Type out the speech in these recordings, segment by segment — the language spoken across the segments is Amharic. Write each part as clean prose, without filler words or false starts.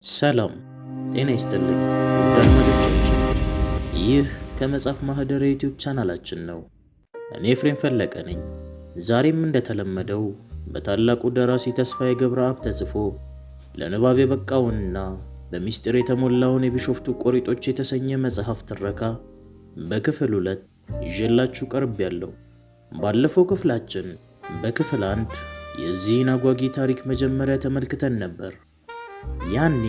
ሰላም ጤና ይስጥልኝ ውድ አድማጮቻችን፣ ይህ ከመጽሐፍ ማህደር የዩቲዩብ ቻናላችን ነው። እኔ ኤፍሬም ፈለቀ ነኝ። ዛሬም እንደተለመደው በታላቁ ደራሲ ተስፋዬ ገብረአብ ተጽፎ ለንባብ የበቃውንና በሚስጥር የተሞላውን የቢሾፍቱ ቆሪጦች የተሰኘ መጽሐፍ ትረካ በክፍል 2 ይዤላችሁ ቀርቤያለሁ። ባለፈው ክፍላችን በክፍል 1 የዚህን አጓጊ ታሪክ መጀመሪያ ተመልክተን ነበር። ያኔ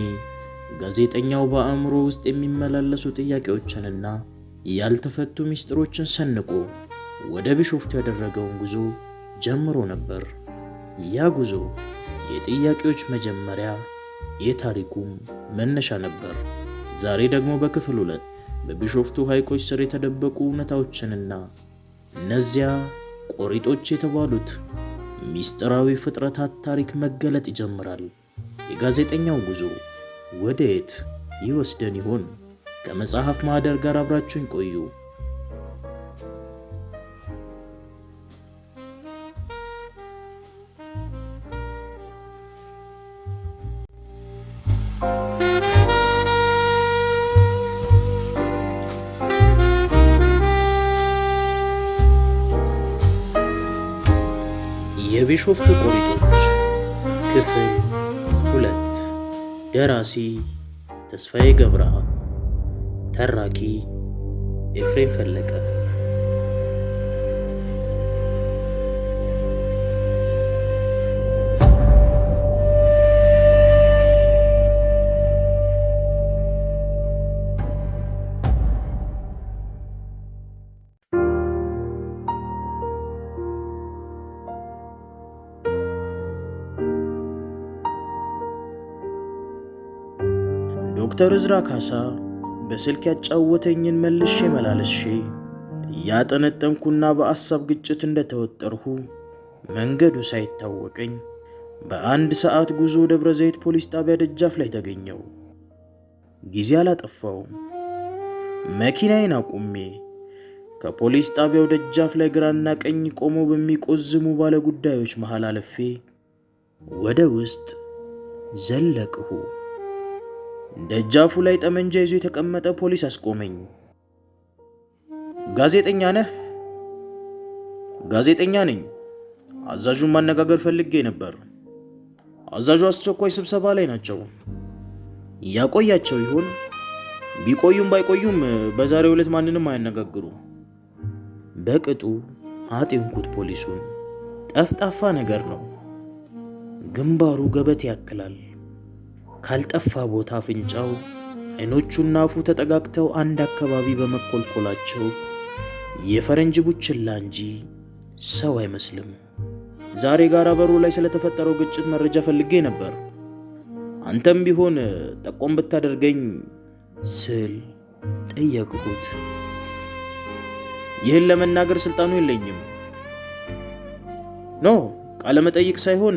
ጋዜጠኛው በአእምሮ ውስጥ የሚመላለሱ ጥያቄዎችንና ያልተፈቱ ሚስጥሮችን ሰንቆ ወደ ቢሾፍቱ ያደረገውን ጉዞ ጀምሮ ነበር። ያ ጉዞ የጥያቄዎች መጀመሪያ፣ የታሪኩም መነሻ ነበር። ዛሬ ደግሞ በክፍል 2 በቢሾፍቱ ሐይቆች ስር የተደበቁ እውነታዎችንና እነዚያ ቆሪጦች የተባሉት ሚስጥራዊ ፍጥረታት ታሪክ መገለጥ ይጀምራል። የጋዜጠኛው ጉዞ ወዴት ይወስደን ይሆን? ከመጽሐፍ ማህደር ጋር አብራችሁን ቆዩ። የቢሾፍቱ ቆሪጦች ክፍል 2። ደራሲ ተስፋዬ ገብረአብ፣ ተራኪ ኤፍሬም ፈለቀ። ዶክተር እዝራ ካሳ በስልክ ያጫወተኝን መልሼ መላለሼ እያጠነጠንኩና በአሳብ ግጭት እንደተወጠርሁ መንገዱ ሳይታወቀኝ በአንድ ሰዓት ጉዞ ደብረ ዘይት ፖሊስ ጣቢያ ደጃፍ ላይ ተገኘው። ጊዜ አላጠፋውም። መኪናዬን አቁሜ ከፖሊስ ጣቢያው ደጃፍ ላይ ግራና ቀኝ ቆመው በሚቆዝሙ ባለ ጉዳዮች መሃል አልፌ ወደ ውስጥ ዘለቅሁ። ደጃፉ ላይ ጠመንጃ ይዞ የተቀመጠ ፖሊስ አስቆመኝ። ጋዜጠኛ ነህ? ጋዜጠኛ ነኝ። አዛዡን ማነጋገር ፈልጌ ነበር። አዛዡ አስቸኳይ ስብሰባ ላይ ናቸው። ያቆያቸው ይሆን? ቢቆዩም ባይቆዩም በዛሬው ዕለት ማንንም አያነጋግሩ። በቅጡ አጤንኩት ፖሊሱን። ጠፍጣፋ ነገር ነው። ግንባሩ ገበት ያክላል። ካልጠፋ ቦታ አፍንጫው፣ አይኖቹና አፉ ተጠጋግተው አንድ አካባቢ በመኮልኮላቸው የፈረንጅ ቡችላ እንጂ ሰው አይመስልም። ዛሬ ጋራ በሩ ላይ ስለተፈጠረው ግጭት መረጃ ፈልጌ ነበር። አንተም ቢሆን ጠቆም ብታደርገኝ ስል ጠየቅሁት። ይህን ለመናገር ስልጣኑ የለኝም። ኖ ቃለ መጠይቅ ሳይሆን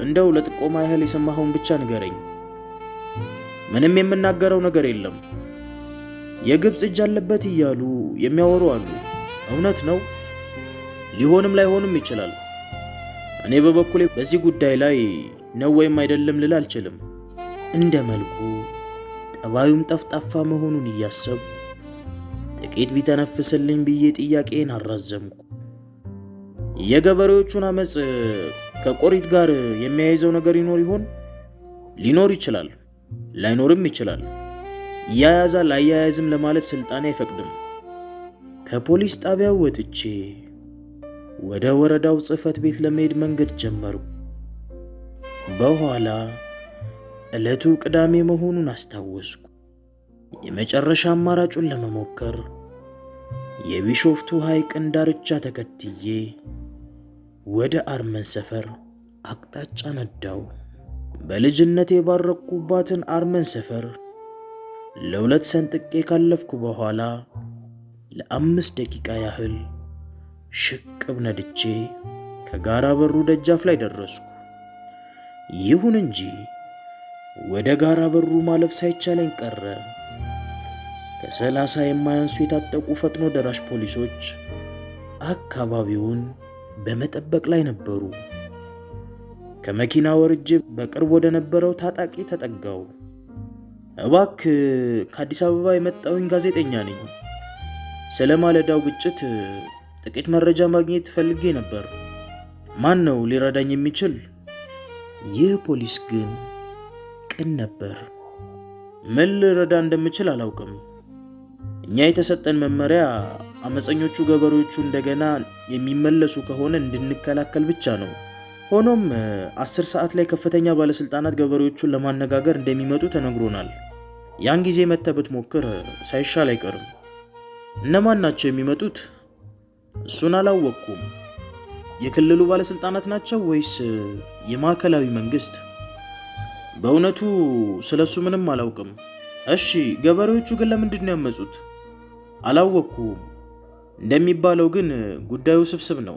እንደው ለጥቆማ ያህል የሰማኸውን ብቻ ንገረኝ። ምንም የምናገረው ነገር የለም። የግብፅ እጅ አለበት እያሉ የሚያወሩ አሉ። እውነት ነው? ሊሆንም ላይሆንም ይችላል። እኔ በበኩሌ በዚህ ጉዳይ ላይ ነው ወይም አይደለም ልል አልችልም። እንደ መልኩ ጠባዩም ጠፍጣፋ መሆኑን እያሰብ ጥቂት ቢተነፍስልኝ ብዬ ጥያቄን አራዘምኩ። የገበሬዎቹን አመፅ ከቆሪጥ ጋር የሚያይዘው ነገር ይኖር ይሆን? ሊኖር ይችላል፣ ላይኖርም ይችላል። ያያዛል አያያዝም ለማለት ስልጣኔ አይፈቅድም። ከፖሊስ ጣቢያው ወጥቼ ወደ ወረዳው ጽሕፈት ቤት ለመሄድ መንገድ ጀመርኩ። በኋላ ዕለቱ ቅዳሜ መሆኑን አስታወስኩ። የመጨረሻ አማራጩን ለመሞከር የቢሾፍቱ ሐይቅን ዳርቻ ተከትዬ ወደ አርመን ሰፈር አቅጣጫ ነዳው። በልጅነቴ የባረኩባትን አርመን ሰፈር ለሁለት ሰንጥቄ ካለፍኩ በኋላ ለ5 ደቂቃ ያህል ሽቅብ ነድቼ ከጋራ በሩ ደጃፍ ላይ ደረስኩ። ይሁን እንጂ ወደ ጋራ በሩ ማለፍ ሳይቻለኝ ቀረ። ከ30 የማያንሱ የታጠቁ ፈጥኖ ደራሽ ፖሊሶች አካባቢውን በመጠበቅ ላይ ነበሩ። ከመኪና ወርጄ በቅርብ ወደ ነበረው ታጣቂ ተጠጋው። እባክህ ከአዲስ አበባ የመጣሁኝ ጋዜጠኛ ነኝ። ስለ ማለዳው ግጭት ጥቂት መረጃ ማግኘት ፈልጌ ነበር። ማን ነው ሊረዳኝ የሚችል? ይህ ፖሊስ ግን ቅን ነበር። ምን ልረዳ እንደምችል አላውቅም። እኛ የተሰጠን መመሪያ አመፀኞቹ ገበሬዎቹ እንደገና የሚመለሱ ከሆነ እንድንከላከል ብቻ ነው። ሆኖም 10 ሰዓት ላይ ከፍተኛ ባለስልጣናት ገበሬዎቹን ለማነጋገር እንደሚመጡ ተነግሮናል። ያን ጊዜ መተህ ብትሞክር ሳይሻል አይቀርም። እነማን ናቸው የሚመጡት? እሱን አላወቅኩም። የክልሉ ባለስልጣናት ናቸው ወይስ የማዕከላዊ መንግስት? በእውነቱ ስለሱ ምንም አላውቅም። እሺ፣ ገበሬዎቹ ግን ለምንድን ነው ያመጹት? አላወቅኩም። እንደሚባለው ግን ጉዳዩ ስብስብ ነው።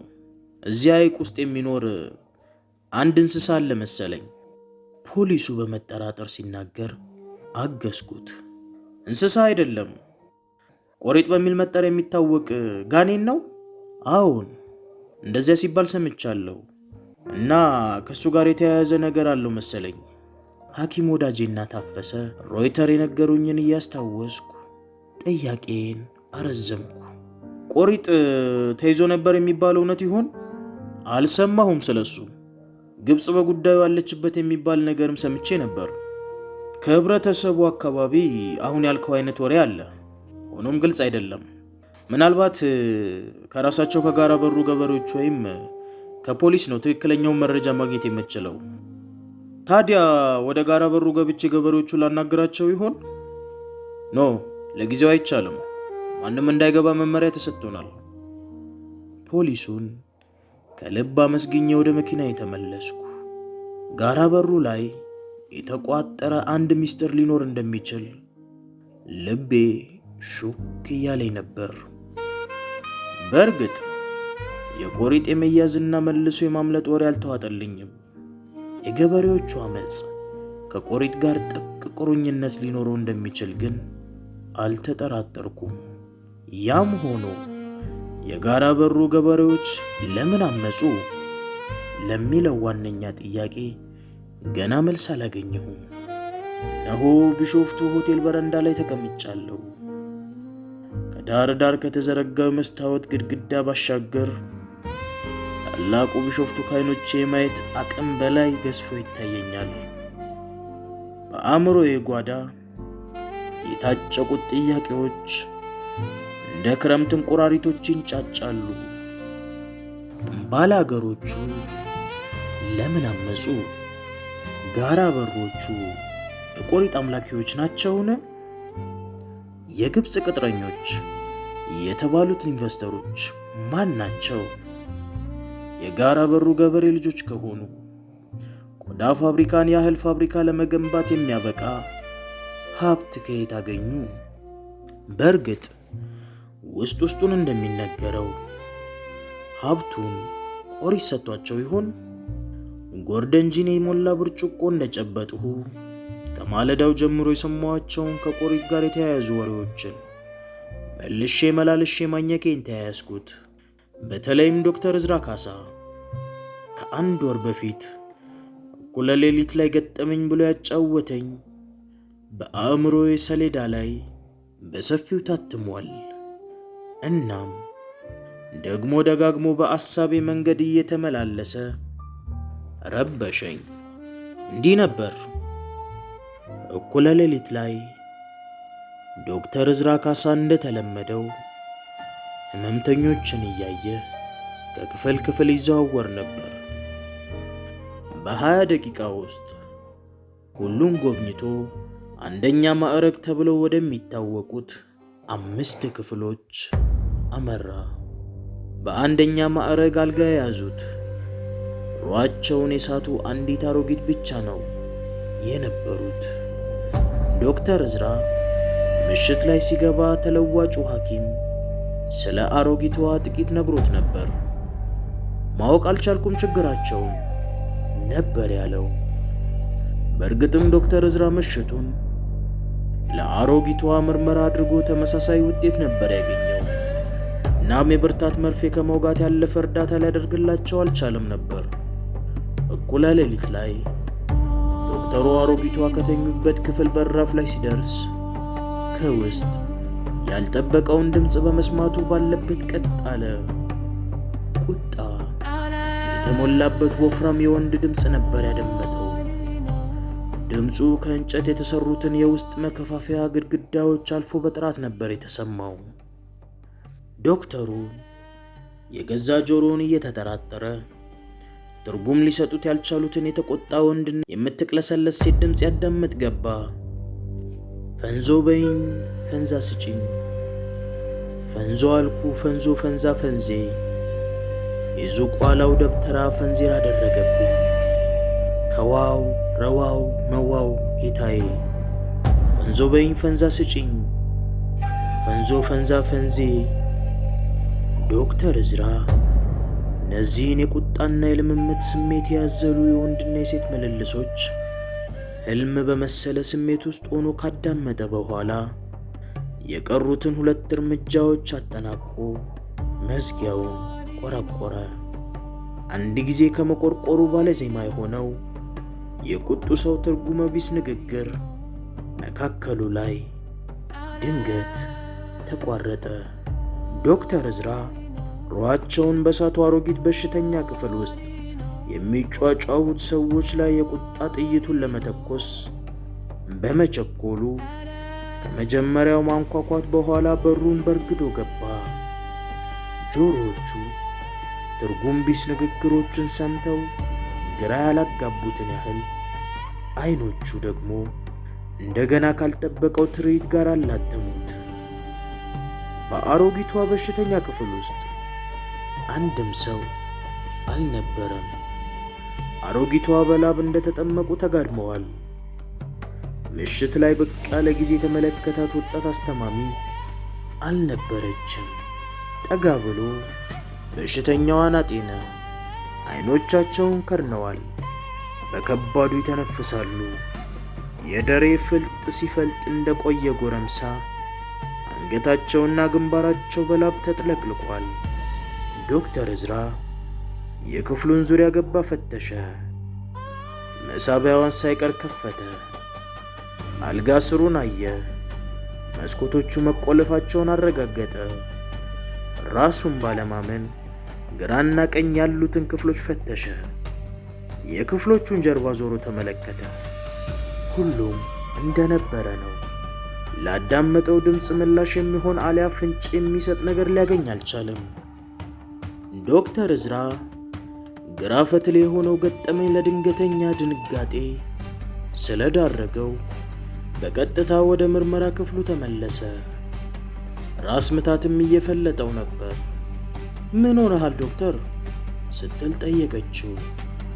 እዚያ ሐይቅ ውስጥ የሚኖር አንድ እንስሳ አለ መሰለኝ። ፖሊሱ በመጠራጠር ሲናገር አገዝኩት። እንስሳ አይደለም፣ ቆሪጥ በሚል መጠሪያ የሚታወቅ ጋኔን ነው። አዎን፣ እንደዚያ ሲባል ሰምቻለሁ። እና ከሱ ጋር የተያያዘ ነገር አለው መሰለኝ። ሐኪም ወዳጄና ታፈሰ ሮይተር የነገሩኝን እያስታወስኩ ጥያቄን አረዘምኩ። ቆሪጥ ተይዞ ነበር የሚባለው እውነት ይሆን? አልሰማሁም ስለሱ። ግብጽ በጉዳዩ አለችበት የሚባል ነገርም ሰምቼ ነበር። ከህብረተሰቡ አካባቢ አሁን ያልከው አይነት ወሬ አለ። ሆኖም ግልጽ አይደለም። ምናልባት ከራሳቸው ከጋራ በሩ ገበሬዎች ወይም ከፖሊስ ነው ትክክለኛውን መረጃ ማግኘት የምችለው። ታዲያ ወደ ጋራ በሩ ገብቼ ገበሬዎቹን ላናግራቸው ይሆን? ኖ፣ ለጊዜው አይቻልም። ማንም እንዳይገባ መመሪያ ተሰጥቶናል። ፖሊሱን ከልብ አመስግኜ ወደ መኪና የተመለስኩ። ጋራ በሩ ላይ የተቋጠረ አንድ ሚስጥር ሊኖር እንደሚችል ልቤ ሹክ እያለኝ ነበር። በእርግጥ የቆሪጥ የመያዝና መልሶ የማምለጥ ወሬ አልተዋጠልኝም። የገበሬዎቹ አመፅ ከቆሪጥ ጋር ጥብቅ ቁርኝነት ሊኖረው እንደሚችል ግን አልተጠራጠርኩም። ያም ሆኖ የጋራ በሩ ገበሬዎች ለምን አመፁ ለሚለው ዋነኛ ጥያቄ ገና መልስ አላገኘሁም። ነሆ ቢሾፍቱ ሆቴል በረንዳ ላይ ተቀምጫለሁ። ከዳር ዳር ከተዘረጋው መስታወት ግድግዳ ባሻገር ታላቁ ቢሾፍቱ ከዓይኖቼ የማየት አቅም በላይ ገዝፎ ይታየኛል። በአእምሮዬ ጓዳ የታጨቁት ጥያቄዎች እንደ ክረምት እንቁራሪቶች ይንጫጫሉ። ባላገሮቹ ለምን አመፁ? ጋራ በሮቹ የቆሪጥ አምላኪዎች ናቸውን? የግብጽ ቅጥረኞች የተባሉት ኢንቨስተሮች ማን ናቸው? የጋራ በሩ ገበሬ ልጆች ከሆኑ ቆዳ ፋብሪካን ያህል ፋብሪካ ለመገንባት የሚያበቃ ሀብት ከየት አገኙ? በእርግጥ ውስጥ ውስጡን እንደሚነገረው ሀብቱን ቆሪጥ ሰጥቷቸው ይሆን? ጎርደን ጂን የሞላ ብርጭቆ እንደጨበጥሁ ከማለዳው ጀምሮ የሰማኋቸውን ከቆሪጥ ጋር የተያያዙ ወሬዎችን መልሼ መላልሼ ማኘኬን ተያያዝኩት። በተለይም ዶክተር እዝራ ካሳ ከአንድ ወር በፊት እኩለ ሌሊት ላይ ገጠመኝ ብሎ ያጫወተኝ በአእምሮዬ ሰሌዳ ላይ በሰፊው ታትሟል። እናም ደግሞ ደጋግሞ በአሳቤ መንገድ እየተመላለሰ ረበሸኝ። እንዲህ ነበር። እኩለ ሌሊት ላይ ዶክተር እዝራ ካሳ እንደተለመደው ህመምተኞችን እያየ ከክፍል ክፍል ይዘዋወር ነበር። በ20 ደቂቃ ውስጥ ሁሉን ጎብኝቶ አንደኛ ማዕረግ ተብለው ወደሚታወቁት 5 ክፍሎች አመራ። በአንደኛ ማዕረግ አልጋ የያዙት ሯቸውን የሳቱ አንዲት አሮጊት ብቻ ነው የነበሩት። ዶክተር እዝራ ምሽት ላይ ሲገባ ተለዋጩ ሐኪም ስለ አሮጊቷ ጥቂት ነግሮት ነበር። ማወቅ አልቻልኩም ችግራቸውን ነበር ያለው። በእርግጥም ዶክተር እዝራ ምሽቱን ለአሮጊቷ ምርመራ አድርጎ ተመሳሳይ ውጤት ነበር ያገኘው። እናም የብርታት መርፌ ከመውጋት ያለፈ እርዳታ ሊያደርግላቸው አልቻለም ነበር። እኩለ ሌሊት ላይ ዶክተር ዶክተሩ አሮጊቷ ከተኙበት ክፍል በራፍ ላይ ሲደርስ ከውስጥ ያልጠበቀውን ድምፅ በመስማቱ ባለበት ቀጥ አለ። ቁጣ የተሞላበት ወፍራም የወንድ ድምፅ ነበር ያደመጠው። ድምፁ ከእንጨት የተሰሩትን የውስጥ መከፋፈያ ግድግዳዎች አልፎ በጥራት ነበር የተሰማው። ዶክተሩ የገዛ ጆሮውን እየተጠራጠረ ትርጉም ሊሰጡት ያልቻሉትን የተቆጣ ወንድና የምትቅለሰለስ ሴት ድምፅ ያዳምጥ ገባ። ፈንዞ በይኝ፣ ፈንዛ ስጪኝ፣ ፈንዞ አልኩ፣ ፈንዞ፣ ፈንዛ፣ ፈንዜ። የዙቋላው ደብተራ ፈንዜር አደረገብኝ። ከዋው ረዋው መዋው ጌታዬ፣ ፈንዞ በይኝ፣ ፈንዛ ስጪኝ፣ ፈንዞ፣ ፈንዛ፣ ፈንዜ። ዶክተር እዝራ እነዚህን የቁጣና የልምምት ስሜት ያዘሉ የወንድና የሴት ምልልሶች ህልም በመሰለ ስሜት ውስጥ ሆኖ ካዳመጠ በኋላ የቀሩትን 2 እርምጃዎች አጠናቆ መዝጊያውን ቆረቆረ። አንድ ጊዜ ከመቆርቆሩ ባለ ዜማ የሆነው የቁጡ ሰው ትርጉመ ቢስ ንግግር መካከሉ ላይ ድንገት ተቋረጠ። ዶክተር እዝራ ሩሃቸውን በሳቱ አሮጊት በሽተኛ ክፍል ውስጥ የሚጫጫሁት ሰዎች ላይ የቁጣ ጥይቱን ለመተኮስ በመቸኮሉ ከመጀመሪያው ማንኳኳት በኋላ በሩን በርግዶ ገባ። ጆሮዎቹ ትርጉም ቢስ ንግግሮችን ሰምተው ግራ ያላጋቡትን ያህል አይኖቹ ደግሞ እንደገና ካልጠበቀው ትርኢት ጋር አላተሙት። በአሮጊቷ በሽተኛ ክፍል ውስጥ አንድም ሰው አልነበረም። አሮጊቷ በላብ እንደተጠመቁ ተጋድመዋል። ምሽት ላይ ብቅ ያለ ጊዜ የተመለከታት ወጣት አስተማሚ አልነበረችም። ጠጋ ብሎ በሽተኛዋን አጤነ። አይኖቻቸውን ከድነዋል። በከባዱ ይተነፍሳሉ። የደሬ ፍልጥ ሲፈልጥ እንደቆየ ጎረምሳ አንገታቸውና ግንባራቸው በላብ ተጥለቅልቋል። ዶክተር እዝራ የክፍሉን ዙሪያ ገባ፣ ፈተሸ። መሳቢያዋን ሳይቀር ከፈተ። አልጋ ስሩን አየ። መስኮቶቹ መቆለፋቸውን አረጋገጠ። ራሱን ባለማመን ግራና ቀኝ ያሉትን ክፍሎች ፈተሸ። የክፍሎቹን ጀርባ ዞሮ ተመለከተ። ሁሉም እንደነበረ ነው። ላዳመጠው ድምፅ ምላሽ የሚሆን አሊያ ፍንጭ የሚሰጥ ነገር ሊያገኝ አልቻለም። ዶክተር እዝራ ግራ ፈትል የሆነው ገጠመኝ ለድንገተኛ ድንጋጤ ስለዳረገው በቀጥታ ወደ ምርመራ ክፍሉ ተመለሰ። ራስ ምታትም እየፈለጠው ነበር። ምን ሆነሃል ዶክተር ስትል ጠየቀችው።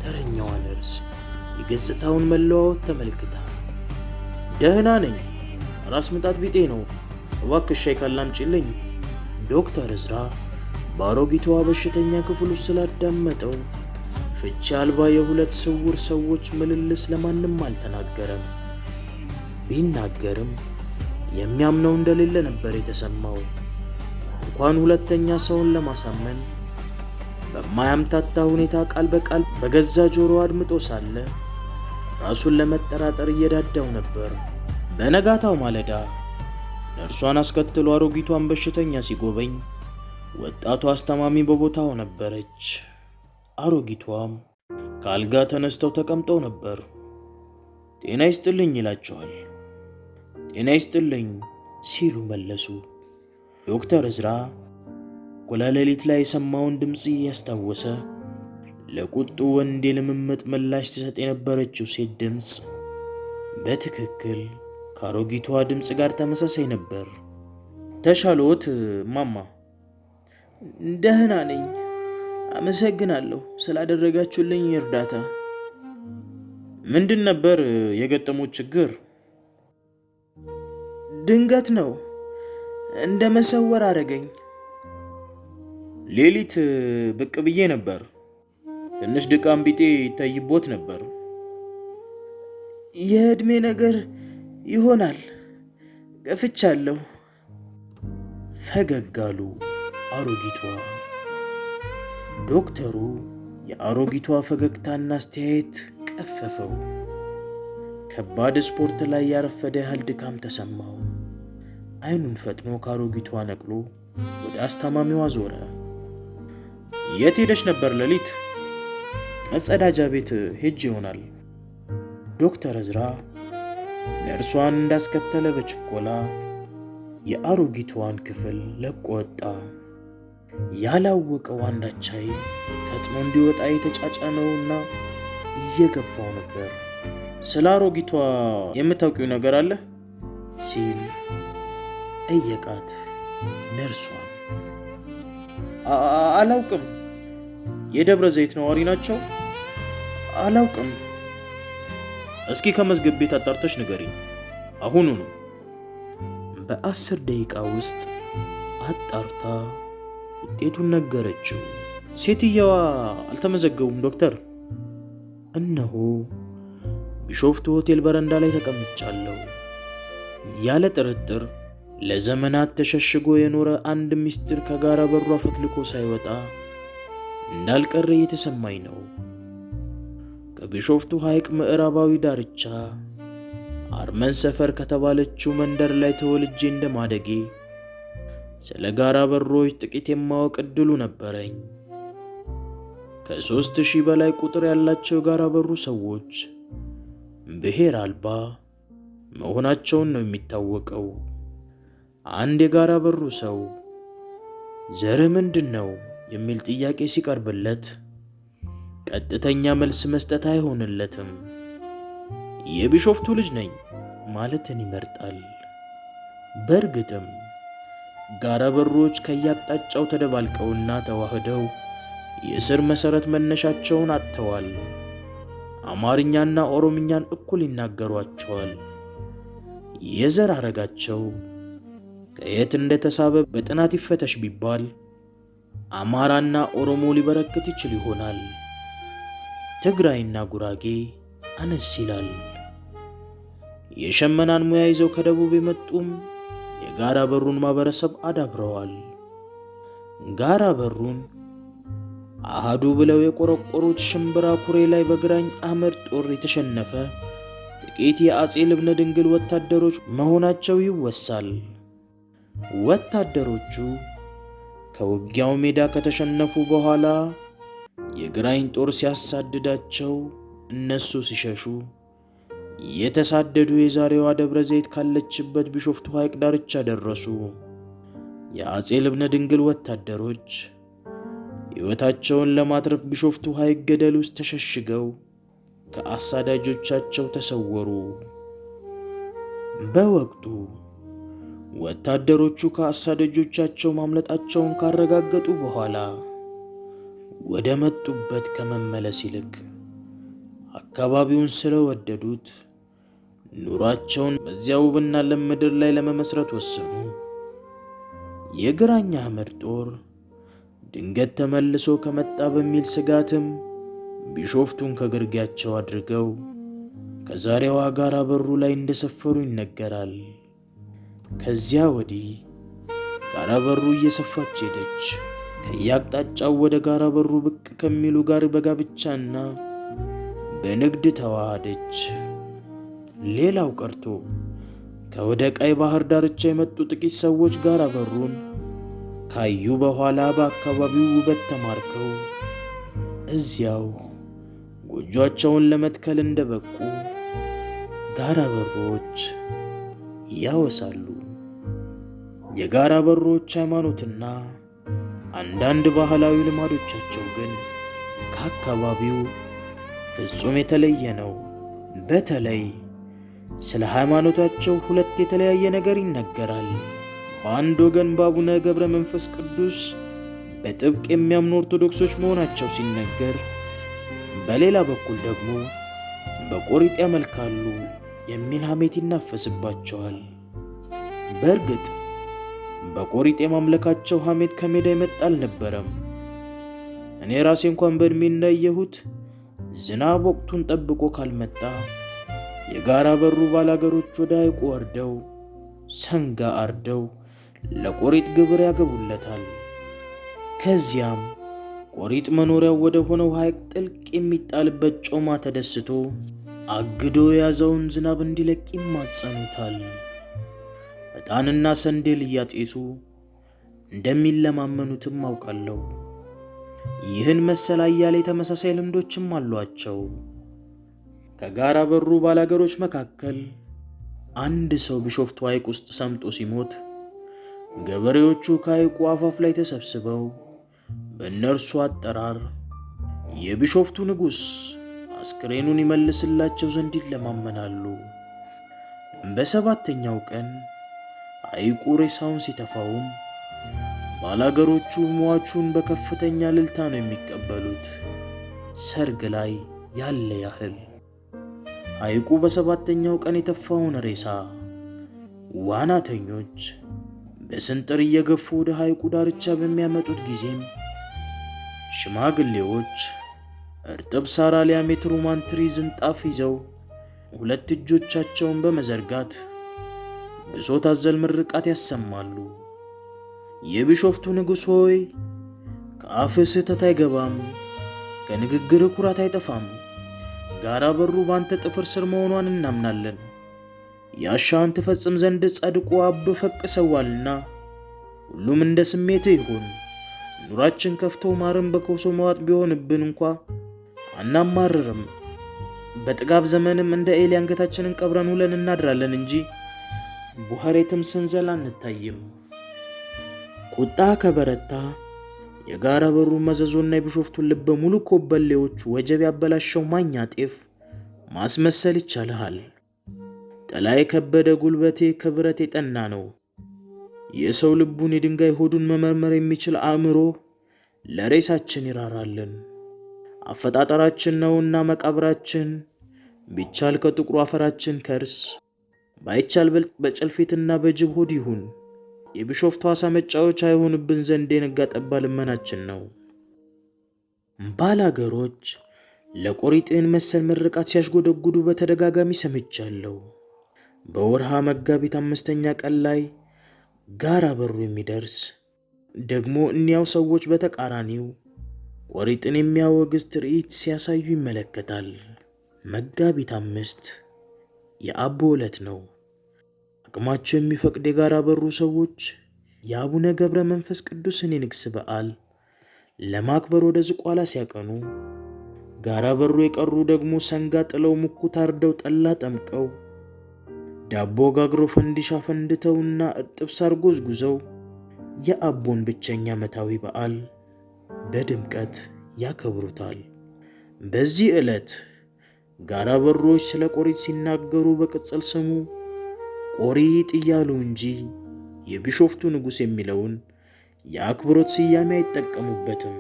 ተረኛዋ ነርስ የገጽታውን መለዋወጥ ተመልክታ ደህና ነኝ፣ ራስ ምታት ቢጤ ነው፣ እባክሽ ሻይ ካላምጪልኝ። ዶክተር እዝራ በአሮጊቷ በሽተኛ ክፍል ውስጥ ስላዳመጠው ፍቺ አልባ የሁለት ስውር ሰዎች ምልልስ ለማንም አልተናገረም። ቢናገርም የሚያምነው እንደሌለ ነበር የተሰማው። እንኳን ሁለተኛ ሰውን ለማሳመን በማያምታታ ሁኔታ ቃል በቃል በገዛ ጆሮ አድምጦ ሳለ ራሱን ለመጠራጠር እየዳዳው ነበር። በነጋታው ማለዳ ነርሷን አስከትሎ አሮጊቷን በሽተኛ ሲጎበኝ ወጣቷ አስተማሚ በቦታው ነበረች። አሮጊቷም ከአልጋ ተነስተው ተቀምጠው ነበር። ጤና ይስጥልኝ ይላቸዋል። ጤና ይስጥልኝ ሲሉ መለሱ። ዶክተር እዝራ እኩለ ሌሊት ላይ የሰማውን ድምፅ እያስታወሰ ለቁጡ ወንድ የልምምጥ ምላሽ ትሰጥ የነበረችው ሴት ድምፅ በትክክል ከአሮጊቷ ድምፅ ጋር ተመሳሳይ ነበር። ተሻሎት ማማ? ደህና ነኝ፣ አመሰግናለሁ ስላደረጋችሁልኝ እርዳታ። ምንድን ነበር የገጠሙት ችግር? ድንገት ነው፣ እንደ መሰወር አረገኝ። ሌሊት ብቅ ብዬ ነበር። ትንሽ ድቃም ቢጤ ይታይቦት ነበር። የእድሜ ነገር ይሆናል፣ ገፍቻለሁ። ፈገግ አሉ አሮጊቷ። ዶክተሩ የአሮጊቷ ፈገግታና አስተያየት ቀፈፈው። ከባድ ስፖርት ላይ ያረፈደ ያህል ድካም ተሰማው። አይኑን ፈጥኖ ካሮጊቷ ነቅሎ ወደ አስታማሚዋ ዞረ። የት ሄደሽ ነበር ሌሊት? መጸዳጃ ቤት ሄጅ ይሆናል። ዶክተር እዝራ ነርሷን እንዳስከተለ በችኮላ የአሮጊቷን ክፍል ለቆ ወጣ። ያላወቀው አንዳች ኃይል ፈጥኖ እንዲወጣ የተጫጫነውና እየገፋው ነበር። ስለ አሮጊቷ የምታውቂው ነገር አለ ሲል ጠየቃት ነርሷን። አላውቅም። የደብረ ዘይት ነዋሪ ናቸው? አላውቅም። እስኪ ከመዝገብ ቤት አጣርተሽ ንገሪኝ አሁኑ ነው። በ10 ደቂቃ ውስጥ አጣርታ ውጤቱን ነገረችው። ሴትየዋ አልተመዘገቡም ዶክተር። እነሆ ቢሾፍቱ ሆቴል በረንዳ ላይ ተቀምጫለሁ። ያለ ጥርጥር ለዘመናት ተሸሽጎ የኖረ አንድ ምስጢር ከጋራ በሩ ፈትልኮ ሳይወጣ እንዳልቀረ እየተሰማኝ ነው። ከቢሾፍቱ ሐይቅ ምዕራባዊ ዳርቻ አርመን ሰፈር ከተባለችው መንደር ላይ ተወልጄ እንደማደጌ ስለ ጋራ በሮች ጥቂት የማወቅ ዕድሉ ነበረኝ። ከ3000 በላይ ቁጥር ያላቸው የጋራ በሩ ሰዎች ብሔር አልባ መሆናቸውን ነው የሚታወቀው። አንድ የጋራ በሩ ሰው ዘርህ ምንድን ነው የሚል ጥያቄ ሲቀርብለት ቀጥተኛ መልስ መስጠት አይሆንለትም። የቢሾፍቱ ልጅ ነኝ ማለትን ይመርጣል። በእርግጥም ጋራ በሮች ከያቅጣጫው ተደባልቀውና ተዋህደው የስር መሰረት መነሻቸውን አጥተዋል። አማርኛና ኦሮምኛን እኩል ይናገሯቸዋል። የዘር ሐረጋቸው ከየት እንደተሳበ በጥናት ይፈተሽ ቢባል አማራና ኦሮሞ ሊበረክት ይችል ይሆናል። ትግራይና ጉራጌ አነስ ይላል። የሸመናን ሙያ ይዘው ከደቡብ የመጡም የጋራ በሩን ማህበረሰብ አዳብረዋል። ጋራ በሩን አሃዱ ብለው የቆረቆሩት ሽምብራ ኩሬ ላይ በግራኝ አህመድ ጦር የተሸነፈ ጥቂት የአጼ ልብነ ድንግል ወታደሮች መሆናቸው ይወሳል። ወታደሮቹ ከውጊያው ሜዳ ከተሸነፉ በኋላ የግራኝ ጦር ሲያሳድዳቸው እነሱ ሲሸሹ የተሳደዱ የዛሬዋ ደብረ ዘይት ካለችበት ቢሾፍቱ ሐይቅ ዳርቻ ደረሱ። የአጼ ልብነ ድንግል ወታደሮች ሕይወታቸውን ለማትረፍ ቢሾፍቱ ሐይቅ ገደል ውስጥ ተሸሽገው ከአሳዳጆቻቸው ተሰወሩ። በወቅቱ ወታደሮቹ ከአሳዳጆቻቸው ማምለጣቸውን ካረጋገጡ በኋላ ወደ መጡበት ከመመለስ ይልቅ አካባቢውን ስለወደዱት ኑሯቸውን በዚያው ውብና ለም ምድር ላይ ለመመስረት ወሰኑ። የግራኝ አህመድ ጦር ድንገት ተመልሶ ከመጣ በሚል ስጋትም ቢሾፍቱን ከግርጌያቸው አድርገው ከዛሬዋ ጋራ በሩ ላይ እንደሰፈሩ ይነገራል። ከዚያ ወዲህ ጋራ በሩ እየሰፋች ሄደች። ከያቅጣጫው ወደ ጋራ በሩ ብቅ ከሚሉ ጋር በጋብቻና በንግድ ተዋሃደች። ሌላው ቀርቶ ከወደ ቀይ ባህር ዳርቻ የመጡ ጥቂት ሰዎች ጋራ በሩን ካዩ በኋላ በአካባቢው ውበት ተማርከው እዚያው ጎጆአቸውን ለመትከል እንደበቁ ጋራ በሮች ያወሳሉ። የጋራ በሮች ሃይማኖትና አንዳንድ ባህላዊ ልማዶቻቸው ግን ከአካባቢው ፍጹም የተለየ ነው። በተለይ ስለ ሃይማኖታቸው ሁለት የተለያየ ነገር ይነገራል። በአንድ ወገን በአቡነ ገብረ መንፈስ ቅዱስ በጥብቅ የሚያምኑ ኦርቶዶክሶች መሆናቸው ሲነገር፣ በሌላ በኩል ደግሞ በቆሪጥ ያመልካሉ የሚል ሐሜት ይናፈስባቸዋል። በእርግጥ በቆሪጥ የማምለካቸው ሐሜት ከሜዳ የመጣ አልነበረም። እኔ ራሴ እንኳን በእድሜ እንዳየሁት ዝናብ ወቅቱን ጠብቆ ካልመጣ የጋራ በሩ ባላገሮች ወደ ሐይቁ ወርደው ሰንጋ አርደው ለቆሪጥ ግብር ያገቡለታል። ከዚያም ቆሪጥ መኖሪያው ወደ ሆነው ሐይቅ ጥልቅ የሚጣልበት ጮማ ተደስቶ አግዶ የያዘውን ዝናብ እንዲለቅ ይማጸኑታል። ዕጣንና ሰንዴል እያጤሱ እንደሚለማመኑትም አውቃለሁ። ይህን መሰል አያሌ ተመሳሳይ ልምዶችም አሏቸው። ከጋራ በሩ ባላገሮች መካከል አንድ ሰው ቢሾፍቱ ሐይቅ ውስጥ ሰምጦ ሲሞት ገበሬዎቹ ከሐይቁ አፋፍ ላይ ተሰብስበው በእነርሱ አጠራር የቢሾፍቱ ንጉሥ አስክሬኑን ይመልስላቸው ዘንድ ይለማመናሉ። በሰባተኛው ቀን ሐይቁ ሬሳውን ሲተፋውም ባላገሮቹ ሟቹን በከፍተኛ እልልታ ነው የሚቀበሉት፣ ሰርግ ላይ ያለ ያህል። ሐይቁ በሰባተኛው ቀን የተፋውን ሬሳ ዋናተኞች በስንጥር እየገፉ ወደ ሐይቁ ዳርቻ በሚያመጡት ጊዜም ሽማግሌዎች እርጥብ ሳር አሊያም የትሩማን ትሪ ዝንጣፍ ይዘው ሁለት እጆቻቸውን በመዘርጋት ብሶት አዘል ምርቃት ያሰማሉ። የቢሾፍቱ ንጉሥ ሆይ፣ ከአፍህ ስህተት አይገባም፣ ከንግግርህ ኩራት አይጠፋም። ጋራ በሩ ባንተ ጥፍር ስር መሆኗን እናምናለን። ያሻህን ትፈጽም ዘንድ ጸድቆ አብዶ ፈቅሰዋልና ሁሉም እንደ ስሜትህ ይሁን። ኑራችን ከፍቶ ማርን በኮሶ መዋጥ ቢሆንብን እንኳ አናማርርም። በጥጋብ ዘመንም እንደ ኤሊ አንገታችንን ቀብረን ውለን እናድራለን እንጂ ቡኸሬትም ስንዘል አንታይም። ቁጣ ከበረታ የጋራ በሩ መዘዞና የቢሾፍቱን ልበ ሙሉ ኮበሌዎች ወጀብ ያበላሸው ማኛ ጤፍ ማስመሰል ይቻልሃል። ጠላይ ከበደ ጉልበቴ ከብረት የጠና ነው። የሰው ልቡን የድንጋይ ሆዱን መመርመር የሚችል አእምሮ ለሬሳችን ይራራልን። አፈጣጠራችን ነውና መቃብራችን ቢቻል ከጥቁሩ አፈራችን ከርስ፣ ባይቻል በጨልፊትና በጅብ ሆድ ይሁን። የቢሾፍቱ ዓሣ መጫወቻ አይሆንብን ዘንድ የነጋ ጠባ ልመናችን ነው። ባላገሮች ለቆሪጥን መሰል ምርቃት ሲያሽጎደጉዱ በተደጋጋሚ ሰምቻለሁ። በወርሃ መጋቢት 5ኛ ቀን ላይ ጋራ በሩ የሚደርስ ደግሞ እኒያው ሰዎች በተቃራኒው ቆሪጥን የሚያወግዝ ትርኢት ሲያሳዩ ይመለከታል። መጋቢት 5 የአቦ ዕለት ነው። አቅማቸው የሚፈቅድ የጋራ በሩ ሰዎች የአቡነ ገብረ መንፈስ ቅዱስን የንግስ በዓል ለማክበር ወደ ዝቋላ ሲያቀኑ፣ ጋራ በሩ የቀሩ ደግሞ ሰንጋ ጥለው ሙኩት አርደው ጠላ ጠምቀው ዳቦ ጋግሮ ፈንዲሻ ፈንድተውና እርጥብ ሳር ጎዝጉዘው የአቦን ብቸኛ ዓመታዊ በዓል በድምቀት ያከብሩታል። በዚህ ዕለት ጋራ በሮች ስለ ቆሪጥ ሲናገሩ በቅጽል ስሙ ቆሪጥ እያሉ እንጂ የቢሾፍቱ ንጉሥ የሚለውን የአክብሮት ስያሜ አይጠቀሙበትም።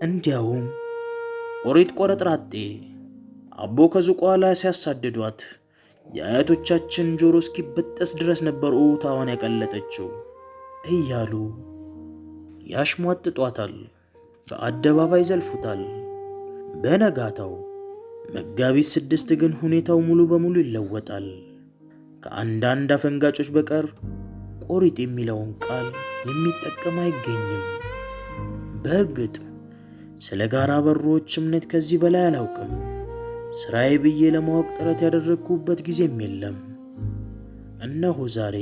እንዲያውም ቆሪጥ ቆረጥራጤ አቦ ከዝቋላ ሲያሳድዷት የአያቶቻችን ጆሮ እስኪበጠስ ድረስ ነበር ኡታዋን ያቀለጠችው እያሉ ያሽሟጥጧታል፣ በአደባባይ ዘልፉታል። በነጋታው መጋቢት 6 ግን ሁኔታው ሙሉ በሙሉ ይለወጣል። ከአንዳንድ አፈንጋጮች በቀር ቆሪጥ የሚለውን ቃል የሚጠቀም አይገኝም። በእርግጥ ስለ ጋራ በሮች እምነት ከዚህ በላይ አላውቅም። ስራዬ ብዬ ለማወቅ ጥረት ያደረግኩበት ጊዜም የለም። እነሆ ዛሬ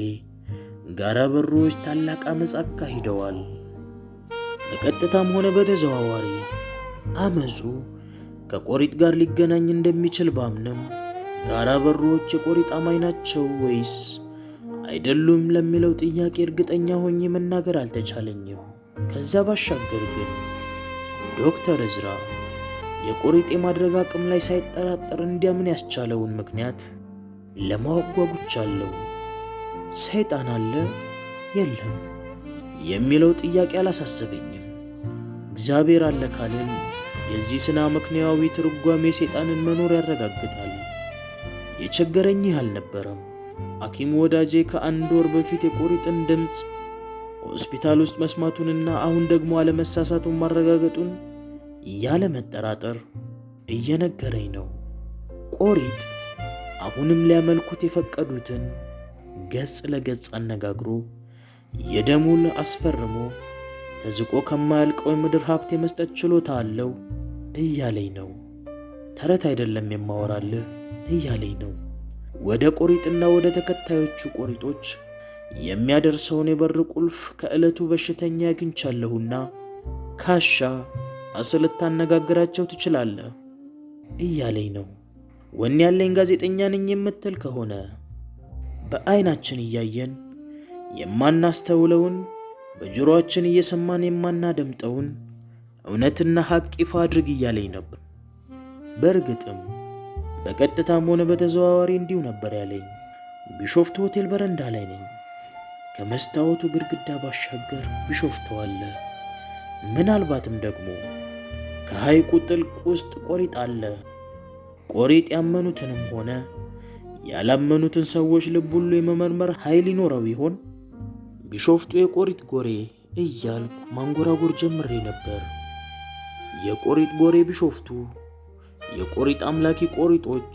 ጋራ በሮች ታላቅ አመፅ አካሂደዋል። በቀጥታም ሆነ በተዘዋዋሪ አመፁ ከቆሪጥ ጋር ሊገናኝ እንደሚችል ባምንም ጋራ በሮች የቆሪጥ አማኝ ናቸው ወይስ አይደሉም ለሚለው ጥያቄ እርግጠኛ ሆኜ መናገር አልተቻለኝም። ከዛ ባሻገር ግን ዶክተር እዝራ የቆሪጥ የማድረግ አቅም ላይ ሳይጠራጠር እንዲያምን ያስቻለውን ምክንያት ለማወቅ ጓጉቻለሁ። ሰይጣን አለ የለም የሚለው ጥያቄ አላሳሰበኝም። እግዚአብሔር አለ ካልን የዚህ ስና ምክንያዊ ትርጓሜ ሰይጣንን መኖር ያረጋግጣል። የቸገረኝ አልነበረም። ሐኪም ወዳጄ ከአንድ ወር በፊት የቆሪጥን ድምፅ ሆስፒታል ውስጥ መስማቱንና አሁን ደግሞ አለመሳሳቱን ማረጋገጡን ያለ መጠራጠር እየነገረኝ ነው። ቆሪጥ አሁንም ሊያመልኩት የፈቀዱትን ገጽ ለገጽ አነጋግሮ የደሙን አስፈርሞ ተዝቆ ከማያልቀው የምድር ሀብት የመስጠት ችሎታ አለው እያለኝ ነው። ተረት አይደለም የማወራልህ እያለኝ ነው። ወደ ቆሪጥና ወደ ተከታዮቹ ቆሪጦች የሚያደርሰውን የበር ቁልፍ ከዕለቱ በሽተኛ አግኝቻለሁና ካሻ ልታነጋግራቸው ትችላለህ እያለኝ ነው። ወኔ ያለኝ ጋዜጠኛ ነኝ የምትል ከሆነ በአይናችን እያየን የማናስተውለውን በጆሮአችን እየሰማን የማናደምጠውን እውነትና ሐቅ ይፋ አድርግ እያለኝ ነበር። በእርግጥም በቀጥታም ሆነ በተዘዋዋሪ እንዲሁ ነበር ያለኝ። ቢሾፍቱ ሆቴል በረንዳ ላይ ነኝ። ከመስታወቱ ግድግዳ ባሻገር ቢሾፍቱ አለ። ምናልባትም ደግሞ ከሐይቁ ጥልቅ ውስጥ ቆሪጥ አለ። ቆሪጥ ያመኑትንም ሆነ ያላመኑትን ሰዎች ልብ ሁሉ የመመርመር ኃይል ይኖረው ይሆን? ቢሾፍቱ የቆሪጥ ጎሬ እያልኩ ማንጎራጎር ጀምሬ ነበር። የቆሪጥ ጎሬ ቢሾፍቱ፣ የቆሪጥ አምላኪ ቆሪጦች፣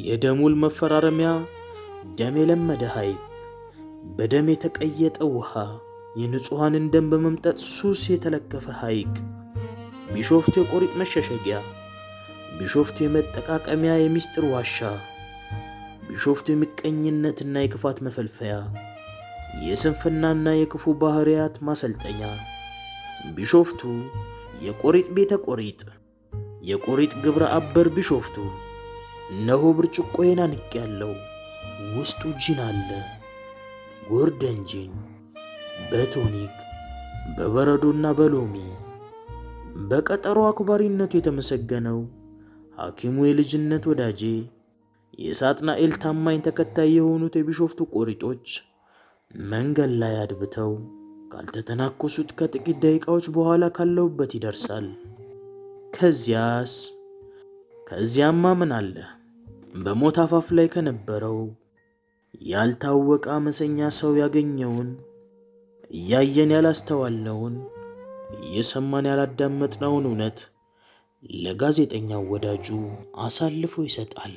የደሙል መፈራረሚያ፣ ደም የለመደ ሐይቅ፣ በደም የተቀየጠ ውሃ፣ የንጹሐንን ደም በመምጠጥ ሱስ የተለከፈ ሐይቅ፣ ቢሾፍቱ የቆሪጥ መሸሸጊያ፣ ቢሾፍቱ የመጠቃቀሚያ የሚስጥር ዋሻ፣ ቢሾፍቱ የምቀኝነትና የክፋት መፈልፈያ፣ የስንፍናና የክፉ ባህሪያት ማሰልጠኛ፣ ቢሾፍቱ የቆሪጥ ቤተ ቆሪጥ፣ የቆሪጥ ግብረ አበር ቢሾፍቱ። እነሆ ብርጭቆዬን አንቄያለሁ። ውስጡ ጂን አለ። ጎርደን ጂን በቶኒክ በበረዶና በሎሚ። በቀጠሮ አክባሪነቱ የተመሰገነው ሐኪሙ የልጅነት ወዳጄ የሳጥናኤል ታማኝ ተከታይ የሆኑት የቢሾፍቱ ቆሪጦች መንገድ ላይ አድብተው ካልተተናኮሱት ከጥቂት ደቂቃዎች በኋላ ካለውበት ይደርሳል። ከዚያማ ምን አለ? በሞት አፋፍ ላይ ከነበረው ያልታወቀ አመፀኛ ሰው ያገኘውን፣ እያየን ያላስተዋልነውን፣ እየሰማን ያላዳመጥነውን እውነት ለጋዜጠኛው ወዳጁ አሳልፎ ይሰጣል።